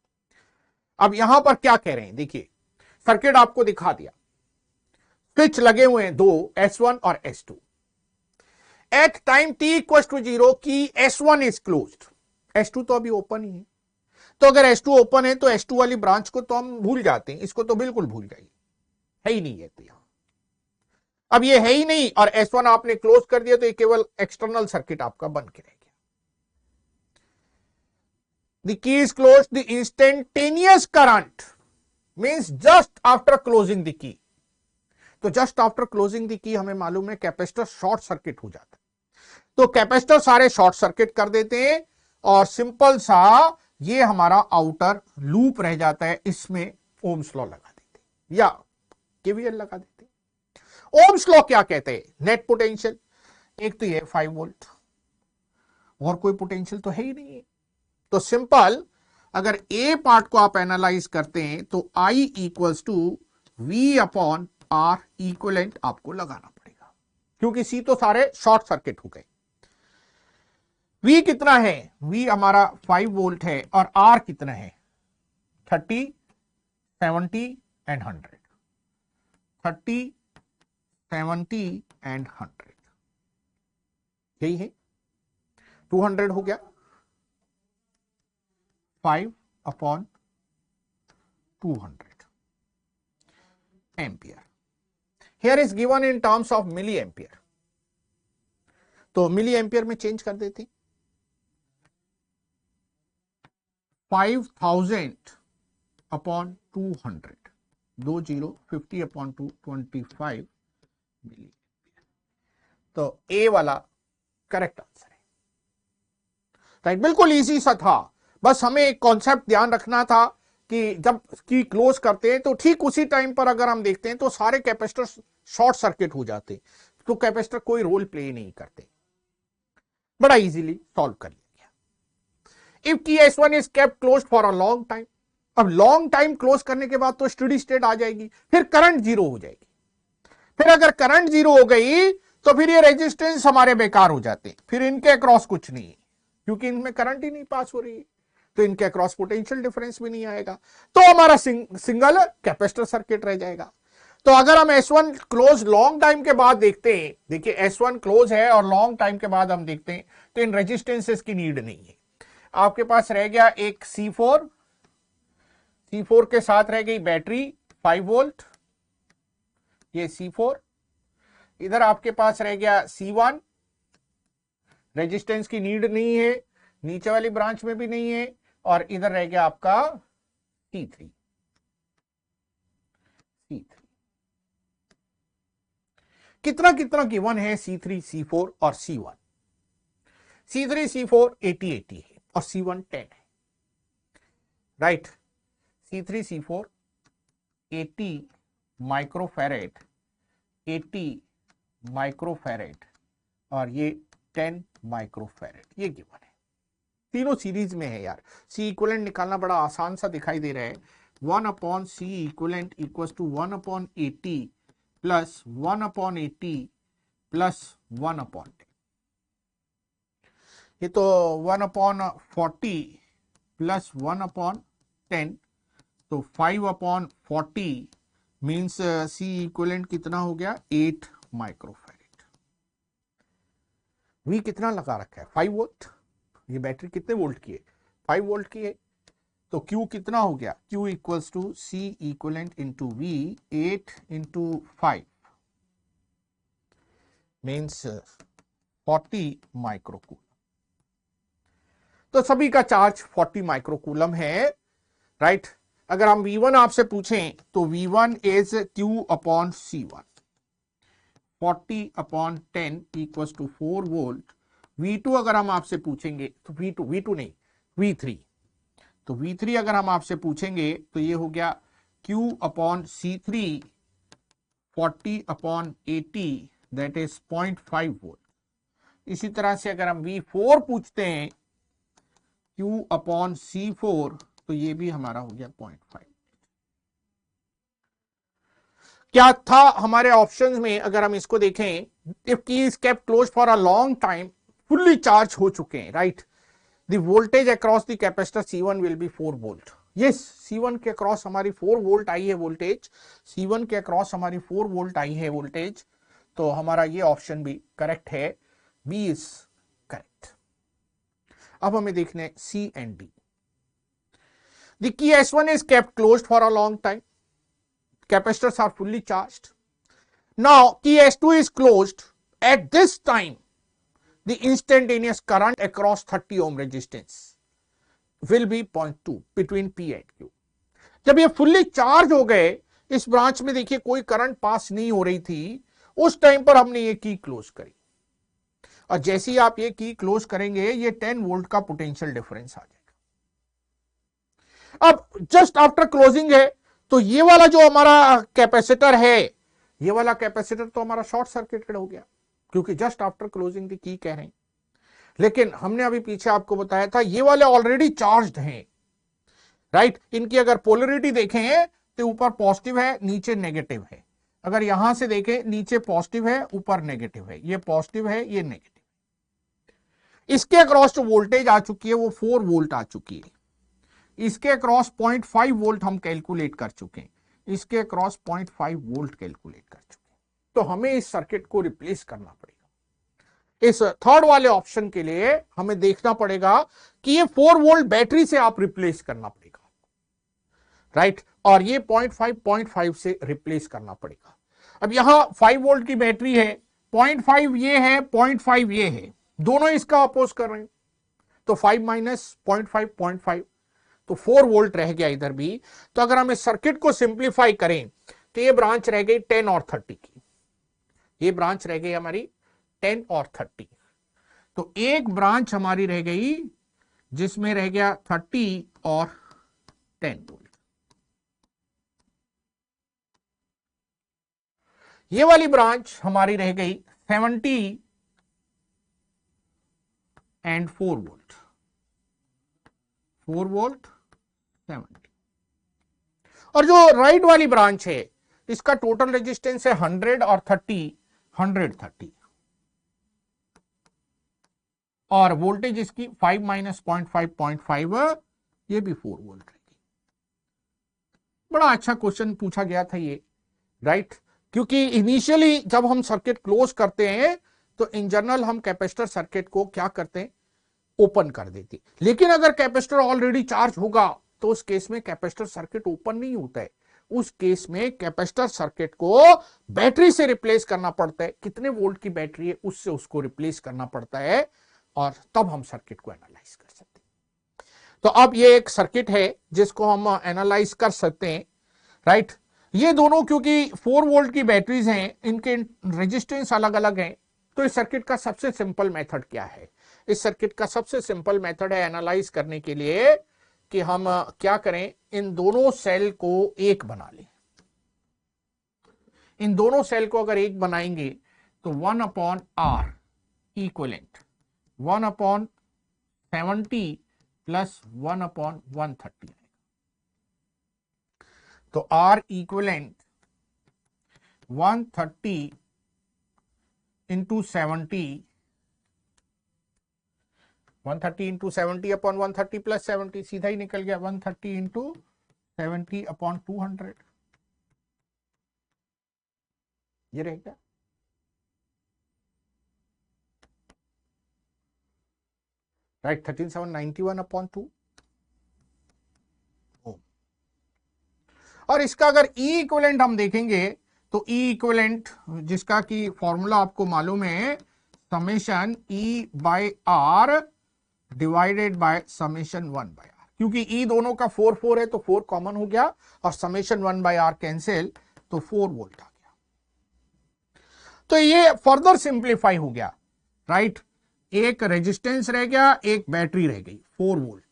अब यहां पर क्या कह रहे हैं, देखिए सर्किट आपको दिखा दिया, स्विच लगे हुए हैं दो, S1 और S2। At time t equal to 0 की S1 इज क्लोज्ड, S2 तो अभी ओपन ही है। तो अगर S2 ओपन है तो S2 वाली ब्रांच को तो हम भूल जाते हैं, इसको तो बिल्कुल भूल जाइए, है ही नहीं है। तो यहां अब ये है ही नहीं और S1 आपने क्लोज कर दिया तो ये केवल एक्सटर्नल सर्किट आपका बन के रह गया। The key is closed, the instantaneous current means just after closing the key. तो just after closing the key हमें मालूम है कैपेसिटर शॉर्ट सर्किट हो जाता है, तो कैपेसिटर सारे शॉर्ट सर्किट कर देते हैं और सिंपल सा ये हमारा आउटर लूप रह जाता है, इसमें ओम्स लॉ लगा देते हैं या केवीएल लगा देते हैं। ओम्स लॉ क्या कहते हैं? नेट पोटेंशियल, एक तो ये 5 वोल्ट और कोई पोटेंशियल तो है ही नहीं है। तो सिंपल अगर ए पार्ट को आप एनालाइज करते हैं तो I equals to V upon R equivalent आपको लगाना पड़ेगा, क्योंकि C तो सारे शॉर्ट सर्किट हो गए। V कितना है? V हमारा 5 वोल्ट है और R कितना है? 30, 70 एंड 100। 30, 70 एंड 100 यही है। 200 हो गया 5 अपॉन 200 ampere. Here is given in terms of milli ampere, तो मिली एम्पियर में चेंज कर देते। 5000 अपॉन 200, 50 अपॉन 2 25 मिली एम्पियर। तो ए वाला करेक्ट आंसर है। राइट, बिल्कुल इजी सा था, बस हमें एक कॉन्सेप्ट ध्यान रखना था कि जब की क्लोज करते हैं तो ठीक उसी टाइम पर अगर हम देखते हैं तो सारे कैपेसिटर शॉर्ट सर्किट हो जाते, तो कैपेसिटर कोई रोल प्ले नहीं करते। बड़ा इजीली सॉल्व कर लिया गया। If key S1 is kept closed for a long time, अब लॉन्ग टाइम क्लोज करने के बाद तो स्टेडी स्टेट आ जाएगी, फिर करंट जीरो हो जाएगी। फिर अगर करंट जीरो हो गई तो फिर ये रेजिस्टेंस हमारे बेकार हो जाते, फिर इनके अक्रॉस कुछ नहीं, क्योंकि इनमें करंट ही नहीं पास हो रही है, तो इनके अक्रॉस पोटेंशियल डिफरेंस भी नहीं आएगा, तो हमारा सिंगल कैपेसिटर सर्किट रह जाएगा। तो अगर हम S1 क्लोज लॉन्ग टाइम के बाद देखते हैं, देखिए S1 क्लोज है और लॉन्ग टाइम के बाद हम देखते हैं तो इन रेजिस्टेंसेस की नीड नहीं है। आपके पास रह गया एक C4 के साथ रह गई बैटरी 5 वोल्ट, ये C4, इधर आपके पास रह गया C1, रेजिस्टेंस की नीड नहीं है, नीचे वाली ब्रांच में भी नहीं है, और इधर रह गया आपका C3। कितना कितना गिवन है C3, C4 और C1? C3, C4 80 है और C1 10 है। Right, C3, C4 80 microfarad, 80 microfarad और ये 10 माइक्रोफैरेड, ये गिवन है। तीनों सीरीज में है यार। C इक्विवेलेंट निकालना बड़ा आसान सा दिखाई दे रहा है। 1 upon C equivalent equals to 1 upon 80 plus 1 upon 80 plus 1 upon 10। ये तो 1 अपॉन 40 प्लस 1 अपॉन 10, तो 5 अपॉन 40 मीन्स C इक्विवेलेंट कितना हो गया? 8 माइक्रोफैरेड। V कितना लगा रखा है? 5 वोल्ट। ये बैटरी कितने वोल्ट की है? 5 वोल्ट की है। तो Q कितना हो गया? Q equals to C equivalent into V, 8 into 5 means 40 microcoulomb. तो सभी का चार्ज 40 माइक्रोकूलम है। राइट, अगर हम V1 आपसे पूछें तो V1 इज Q अपॉन C1, 40 अपॉन 10 इक्वल्स टू 4 वोल्ट। V2 अगर हम आपसे पूछेंगे तो V2 नहीं, V3, तो V3 अगर हम आपसे पूछेंगे तो ये हो गया Q upon C3, 40 upon 80 that is 0.5 volt. इसी तरह से अगर हम V4 पूछते हैं Q अपॉन C4 तो ये भी हमारा हो गया 0.5। क्या था हमारे ऑप्शंस में? अगर हम इसको देखें, इफ की is kept close for a long time, fully charge हो चुके हैं। Right, the voltage across the capacitor C1 will be 4 volt. Yes, C1 के अक्रॉस हमारी 4 वोल्ट आई है वोल्टेज, C1 के अक्रॉस हमारी 4 वोल्ट आई है वोल्टेज, तो हमारा ये ऑप्शन भी करेक्ट है, बी इज करेक्ट। अब हमें देखने C and D। The key S1 is kept closed for a long time, capacitors are fully charged, Now key S2 is closed. At this time, the instantaneous current across 30 ohm resistance will be 0.2 between P and Q. जब ये fully charge हो गए, इस branch में देखिए कोई current pass नहीं हो रही थी, उस टाइम पर हमने ये की क्लोज करी, और जैसे ही आप ये की क्लोज करेंगे, ये 10 वोल्ट का पोटेंशियल डिफरेंस आ जाएगा। अब जस्ट आफ्टर क्लोजिंग है, तो ये वाला जो हमारा कैपेसिटर है, ये वाला कैपेसिटर तो हमारा शॉर्ट सर्किटेड हो गया, क्योंकि just after closing the key कह रहे हैं। लेकिन हमने अभी पीछे आपको बताया था, ये वाले ऑलरेडी चार्ज्ड हैं, राइट। इनकी अगर पोलरिटी देखें तो ऊपर पॉजिटिव है, नीचे नेगेटिव है। अगर यहां से देखें, नीचे पॉजिटिव है, ऊपर नेगेटिव है, ये पॉजिटिव है, ये नेगेटिव। इसके अक्रॉस जो वोल्टेज आ चुकी है वो 4 वोल्ट आ चुकी है। इसके अक्रॉस 0.5 वोल्ट हम कैलकुलेट कर चुके हैं, इसके अक्रॉस 0.5 वोल्ट कैलकुलेट कर चुके हैं। तो हमें इस सर्किट को रिप्लेस करना पड़ेगा। इस थर्ड वाले ऑप्शन के लिए हमें देखना पड़ेगा कि ये 4 वोल्ट बैटरी से आप रिप्लेस करना पड़ेगा, राइट, और ये 0.5 से रिप्लेस करना पड़ेगा। अब यहां 5 वोल्ट की बैटरी है, 0.5 ये है, 0.5 ये है, दोनों इसका अपोज कर रहे हैं, तो 5 माइनस 0.5 0.5, तो 4 वोल्ट रह गया इधर भी। तो अगर हम इस सर्किट को सिंप्लीफाई करें तो ये ब्रांच रह गई 10 और 30 की, ये ब्रांच रह गई हमारी 10 और 30। तो एक ब्रांच हमारी रह गई जिसमें रह गया 30 और 10 वोल्ट। ये वाली ब्रांच हमारी रह गई 70 एंड 4 वोल्ट, 4 वोल्ट 70। और जो राइट वाली ब्रांच है, इसका टोटल रेजिस्टेंस है 100 और 30, 130, और वोल्टेज इसकी 5 माइनस 0.5 0.5, ये भी 4 वोल्ट रहेगी। बड़ा अच्छा क्वेश्चन पूछा गया था ये, राइट, क्योंकि इनिशियली जब हम सर्किट क्लोज करते हैं तो इन जनरल हम कैपेसिटर सर्किट को क्या करते हैं, ओपन कर देते। लेकिन अगर कैपेसिटर ऑलरेडी चार्ज होगा तो उस केस में कैपेसिटर सर्किट ओपन नहीं होता है, उस केस में कैपेसिटर सर्किट को बैटरी से रिप्लेस करना पड़ता है। कितने वोल्ट की बैटरी है उससे उसको रिप्लेस करना पड़ता है, और तब हम सर्किट को एनालाइज कर सकते हैं। तो अब ये एक सर्किट है जिसको हम एनालाइज कर सकते हैं, राइट। ये दोनों क्योंकि 4 वोल्ट की बैटरीज हैं, इनके रेजिस्टेंस अलग अलग हैं, तो इस सर्किट का सबसे सिंपल मेथड क्या है? इस सर्किट का सबसे सिंपल मेथड है एनालाइज करने के लिए कि हम क्या करें, इन दोनों सेल को एक बना लें। इन दोनों सेल को अगर एक बनाएंगे तो 1/R इक्वलेंट 1/70 प्लस 1/130। तो R equivalent 130 into 70, 130 into 70 upon 130 plus 70, सीधा ही निकल गया 130 इंटू 70 अपॉन 200, ये रहेगा, राइट, 13791 अपॉन 2। और इसका अगर E इक्विवेलेंट हम देखेंगे तो E इक्विवेलेंट जिसका कि फॉर्मूला आपको मालूम है, summation E by R divided by summation 1 by R, क्योंकि E दोनों का 4 4 है तो 4 कॉमन हो गया, और समेशन 1 बाय R कैंसिल, तो 4 वोल्ट आ गया। तो ये फर्दर सिंप्लीफाई हो गया, राइट। एक रेजिस्टेंस रह गया, एक बैटरी रह गई 4 वोल्ट,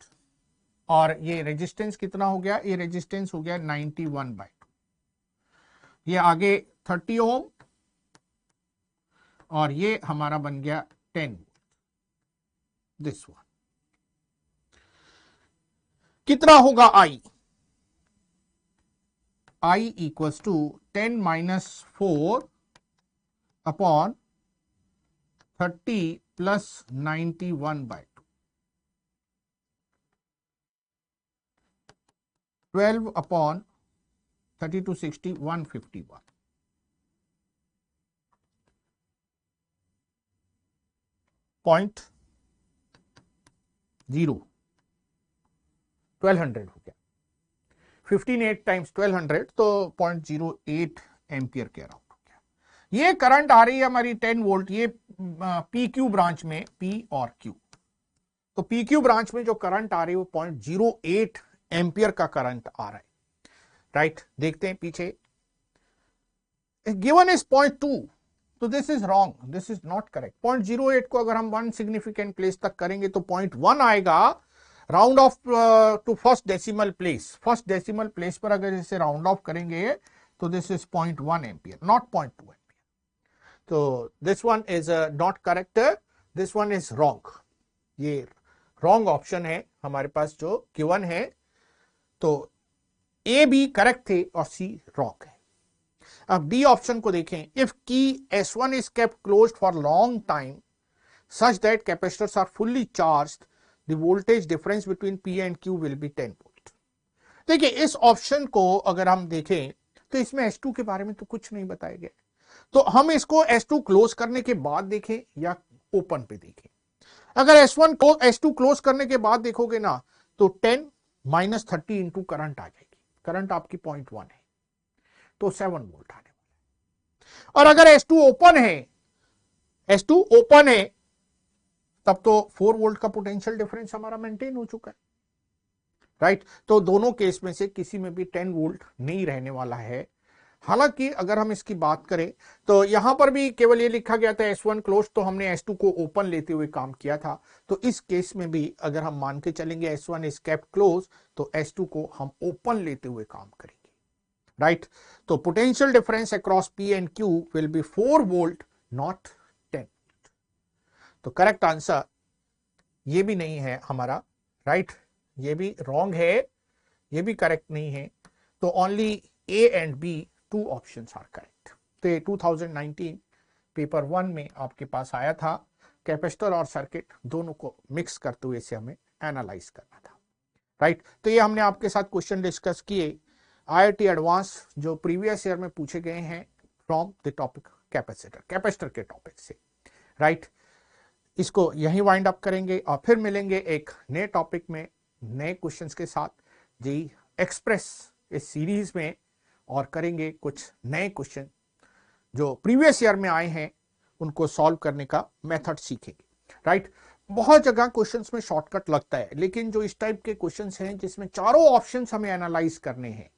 और ये रेजिस्टेंस कितना हो गया, ये रेजिस्टेंस हो गया 91/2, ये आगे 30 ओम, और ये हमारा बन गया 10 वोल्ट, दिस वन। कितना होगा I equals to 10 minus 4 upon 30 plus 91/2, 12 upon 32 60 151, point 0 1200 हो गया, 15 8 टाइम्स 1200 तो 0.08 एम्पियर के अराउंड हो गया। ये करंट आ रही है हमारी 10 वोल्ट, ये पी क्यू ब्रांच में, पी और क्यू। तो पी क्यू ब्रांच में जो करंट आ रही है वो 0.08 एम्पियर का करंट आ रहा है, राइट। देखते हैं पीछे, गिवन इज 0.2, तो this is wrong, this is not correct. 0.08 को अगर हम 1 सिग्निफिकेंट प्लेस तक करेंगे तो 0.1 आएगा, round off to first decimal place. First decimal place पर अगर इसे राउंड ऑफ करेंगे तो this is 0.1 ampere, not 0.2 ampere. तो this one is not correct, this one is wrong. ये रॉन्ग ऑप्शन है हमारे पास जो गिवन है। तो ए बी करेक्ट थे और सी रॉन्ग है। अब डी ऑप्शन को देखें, if key S1 is kept closed for long time such that capacitors are fully charged, the voltage difference between P and Q will be 10 volt. देखिए इस option को अगर हम देखें तो इसमें S2 के बारे में तो कुछ नहीं बताया गया, तो हम इसको S2 क्लोज करने के बाद देखें या ओपन पे देखें। अगर S1 को S2 क्लोज करने के बाद देखोगे ना तो 10 माइनस 30 इंटू करंट आ जाएगी, करंट आपकी 0.1 है तो 7 वोल्ट आने वाला है। और अगर S2 ओपन है, S2 ओपन है, तब तो 4 वोल्ट का पोटेंशियल डिफरेंस हमारा मेंटेन हो चुका है, राइट। तो दोनों केस में से किसी में भी 10 वोल्ट नहीं रहने वाला है। हालांकि अगर हम इसकी बात करें तो यहां पर भी केवल ये लिखा गया था S1 क्लोज, तो हमने S2 को ओपन लेते हुए काम किया था। तो इस केस में भी अगर हम मान के चलेंगे S1 इज केप्ट क्लोज, तो S2 को हम ओपन लेते हुए काम करेंगे, राइट। तो potential difference across P and Q will B 4 volt not 10। तो करेक्ट आंसर ये भी नहीं है हमारा, राइट। ये भी रॉन्ग है, ये भी करेक्ट नहीं है। तो only A and B, 2 options are correct. तो ये 2019 पेपर 1 में आपके पास आया था। कैपेसिटर और सर्किट दोनों को मिक्स करते हुए इसे हमें एनालाइज करना था, राइट। तो ये हमने आपके साथ क्वेश्चन डिस्कस किए IIT एडवांस जो प्रीवियस ईयर में पूछे गए हैं from the topic capacitor, capacitor के टॉपिक से, राइट। इसको यहीं वाइंड अप करेंगे और फिर मिलेंगे एक नए टॉपिक में नए क्वेश्चंस के साथ जी एक्सप्रेस इस सीरीज में, और करेंगे कुछ नए क्वेश्चन जो प्रीवियस ईयर में आए हैं उनको सॉल्व करने का मेथड सीखेंगे, राइट। बहुत जगह क्वेश्चंस में शॉर्टकट लगता है, लेकिन जो इस टाइप के क्वेश्चंस हैं जिसमें चारों ऑप्शंस हमें एनालाइज करने हैं,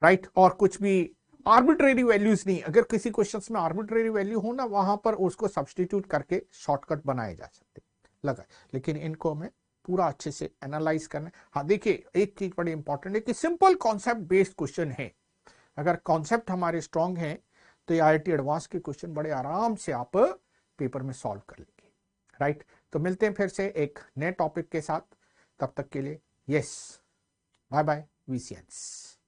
राइट, और कुछ भी आर्बिट्रेरी वैल्यूज नहीं, अगर किसी क्वेश्चंस में आर्बिट्रेरी वैल्यू हो ना वहां पर उसको सब्स्टिट्यूट करके शॉर्टकट बनाए जा सकते लगा, लेकिन इनको हमें पूरा अच्छे से एनालाइज करना है। हाँ देखिए एक चीज बड़ी इंपॉर्टेंट है कि सिंपल कॉन्सेप्ट बेस्ड क्वेश्चन है, अगर कॉन्सेप्ट हमारे स्ट्रांग हैं तो ये IIT एडवांस के क्वेश्चन बड़े आराम से आप पेपर में सॉल्व कर लेंगे, राइट। तो मिलते हैं फिर से एक नए टॉपिक के साथ, तब तक के लिए यस, बाय बाय, VCNs।